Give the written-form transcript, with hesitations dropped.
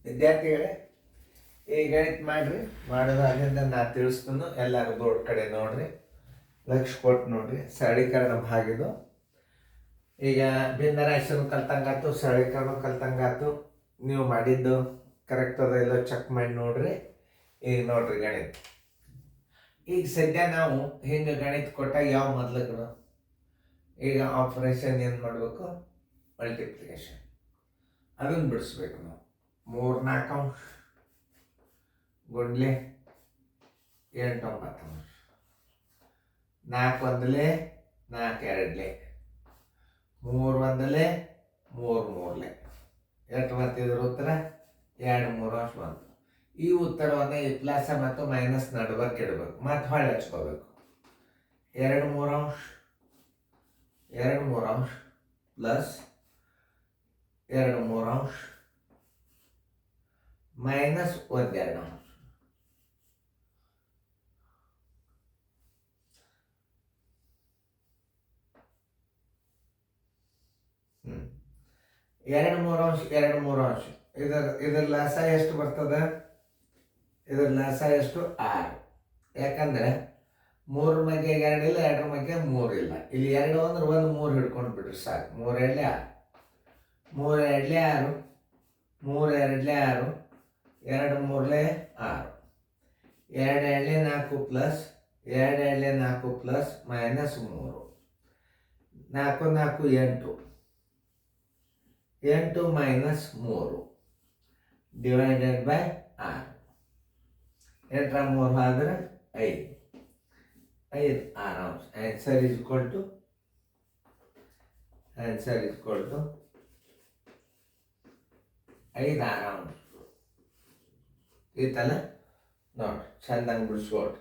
ವಿದ್ಯಾರ್ಥಿಗಳೇ, ಈ ಗಣಿತ ಮಾಡಿರಿ. ಮಾಡೋದಾದ್ರಿಂದ ನಾ ತಿಳಿಸ್ತಾನು. ಎಲ್ಲರೂ ಬೋರ್ಡ್ ಕಡೆ ನೋಡ್ರಿ, ಲಕ್ಷ ಕೊಟ್ಟು ನೋಡ್ರಿ. ಸರಳೀಕರಣ ಭಾಗಿದು. ಈಗ ಭಿನ್ನರಾಶಿನೂ ಕಲ್ತಂಗಾತು, ಸರಳೀಕರಣ ಕಲ್ತಂಗಾತು. ನೀವು ಮಾಡಿದ್ದು ಕರೆಕ್ಟ್ ಅದ ಇಲ್ಲ ಚೆಕ್ ಮಾಡಿ ನೋಡ್ರಿ. ಈಗ ನೋಡ್ರಿ ಗಣಿತ. ಈಗ ಸದ್ಯ ನಾವು ಹಿಂಗೆ ಗಣಿತ ಕೊಟ್ಟಾಗ ಯಾವ ಮೊದಲು ಈಗ ಆಪರೇಷನ್ ಏನು ಮಾಡಬೇಕು? ಮಲ್ಟಿಪ್ಲಿಕೇಶನ್. ಅದನ್ನು ಬಿಡಿಸ್ಬೇಕು ನಾವು. 3 4 ಅಂಶ ಗುಂಡ್ಲೆ 8 9 ಅಂಶ. 4 1 4 2 3 1 3 3 ಎಷ್ಟು ಬರ್ತಿದ್ರ ಉತ್ತರ? 2 3 ಅಂಶ ಬಂತು. ಈ ಉತ್ತರವನ್ನು ಈ ಪ್ಲಸ್ ಮತ್ತು ಮೈನಸ್ ನಡುವಕ್ಕೆ ಇಡಬೇಕು. ಮತ್ತೆ ಹೊಳ್ಳಿ ಹಚ್ಕೋಬೇಕು. 2 3 ಅಂಶ 2 3 ಅಂಶ ಪ್ಲಸ್ 2 3 ಅಂಶ ಮೈನಸ್ 1 2 ಅಂಶ. ಎರಡು ಮೂರು ಅಂಶ. ಇದರ ಲಾಸ ಎಷ್ಟು ಬರ್ತದ? ಇದರ ಲಾಸ ಎಷ್ಟು? 6. ಯಾಕಂದ್ರೆ 3 ಮಧ್ಯೆ 2 ಇಲ್ಲ, 2 ಮಧ್ಯೆ 3 ಇಲ್ಲ. ಇಲ್ಲಿ 2 ಅಂದ್ರೆ 1 3 ಹಿಡ್ಕೊಂಡು ಬಿಡ್ರಿ ಸಾಕು. 3 2 6, 3 2 6, 3 2 6, 2 3 6, 2 2 4 plus 2 2 4 plus minus 3, 4 4 8, 8 minus 3 divided by 6. 8 3 ಆದ್ರೆ 5, 5 6 ಅಂಶ. ಆನ್ಸರ್ ಇಸ್ ಈಕ್ವಲ್ ಟು 5 6 ಅಂಶ. ಈತಲ್ಲ ನೋಡ್ರಿ, ಚಂದಂಗೆ ಬಿಡಿಸ್ಕೊಳ್ರಿ.